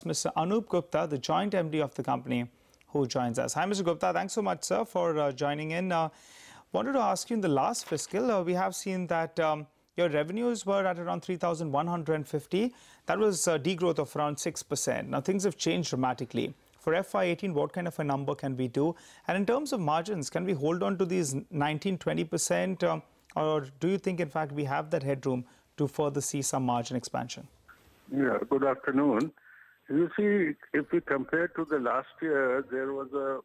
Mr. Anoop Gupta, the joint MD of the company, who joins us. Hi, Mr. Gupta. Thanks so much, sir, for joining in. Wanted to ask you, in the last fiscal, we have seen that your revenues were at around 3,150. That was a degrowth of around 6%. Now, things have changed dramatically. For FY18, what kind of a number can we do? And in terms of margins, can we hold on to these 19-20%? Or do you think, in fact, we have that headroom to further see some margin expansion? Yeah, good afternoon. You see, if we compare to the last year, there was a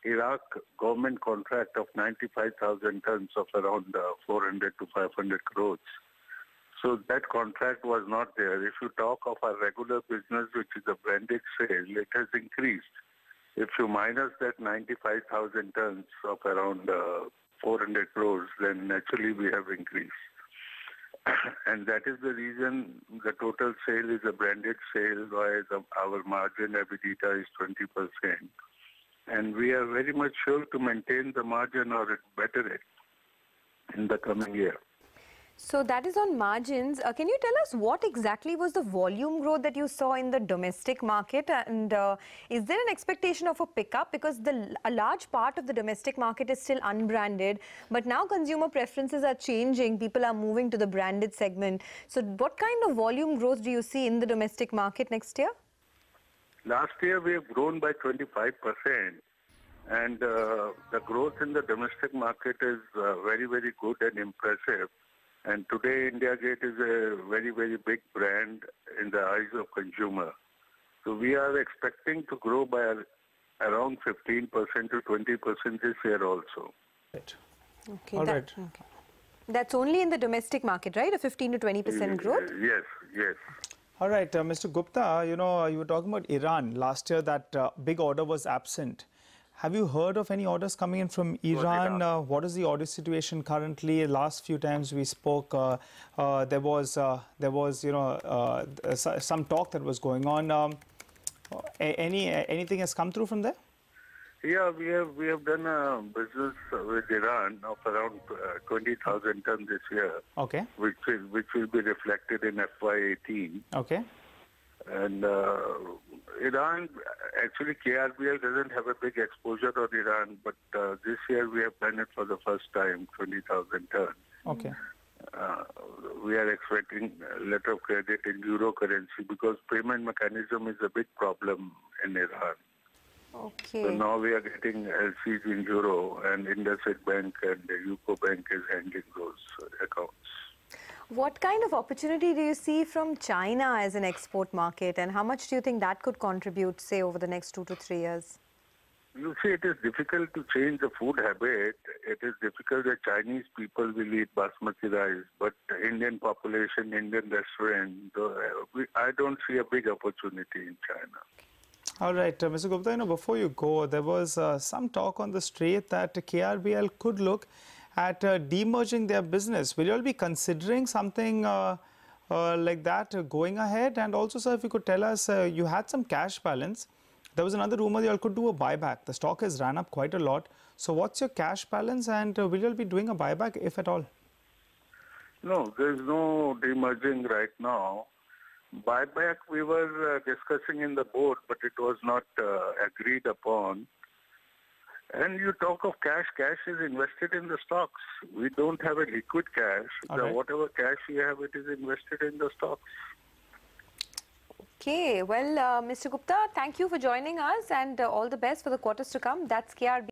Iraq government contract of 95,000 tons of around 400 to 500 crores. So that contract was not there. If you talk of our regular business, which is a branded sale, it has increased. If you minus that 95,000 tons of around 400 crores, then naturally we have increased. And that is the reason the total sale is a branded sale, while our margin EBITDA is 20%. And we are very much sure to maintain the margin or better it in the coming year. So that is on margins. Can you tell us what exactly was the volume growth that you saw in the domestic market? And is there an expectation of a pickup? Because a large part of the domestic market is still unbranded. But now consumer preferences are changing. People are moving to the branded segment. So what kind of volume growth do you see in the domestic market next year? Last year we have grown by 25%. And the growth in the domestic market is very, very good and impressive. And today, India Gate is a very, very big brand in the eyes of consumer. So we are expecting to grow by around 15% to 20% this year also. Right. Okay. Okay. That's only in the domestic market, right? A 15 to 20% growth? Yes, yes. All right, Mr. Gupta, you were talking about Iran. Last year, that big order was absent. Have you heard of any orders coming in from Iran? What is the order situation currently? Last few times we spoke, there was some talk that was going on. Anything has come through from there? Yeah, we have done a business with Iran of around 20,000 tons this year. Okay. Which will be reflected in FY18. Okay. And Iran, actually KRBL doesn't have a big exposure on Iran, but this year we have done it for the first time, 20,000 tons. Okay. We are expecting a letter of credit in euro currency because payment mechanism is a big problem in Iran. Okay. So now we are getting LCs in euro, and IndusInd Bank and the UCO Bank is handling those accounts. What kind of opportunity do you see from China as an export market, and how much do you think that could contribute, say, over the next 2 to 3 years? You see, it is difficult to change the food habit. It is difficult that Chinese people will eat basmati rice, but Indian population, Indian restaurant, I don't see a big opportunity in China. All right, Mr. Gupta, before you go, there was some talk on the street that KRBL could look at demerging their business. Will you all be considering something like that going ahead? And also, sir, if you could tell us, you had some cash balance. There was another rumor you all could do a buyback. The stock has ran up quite a lot. So what's your cash balance, and will you all be doing a buyback, if at all? No, there's no demerging right now. Buyback we were discussing in the board, but it was not agreed upon. And you talk of cash. Cash is invested in the stocks. We don't have a liquid cash. Whatever cash we have, it is invested in the stocks. Okay. Well, Mr. Gupta, thank you for joining us, and all the best for the quarters to come. That's KRBL.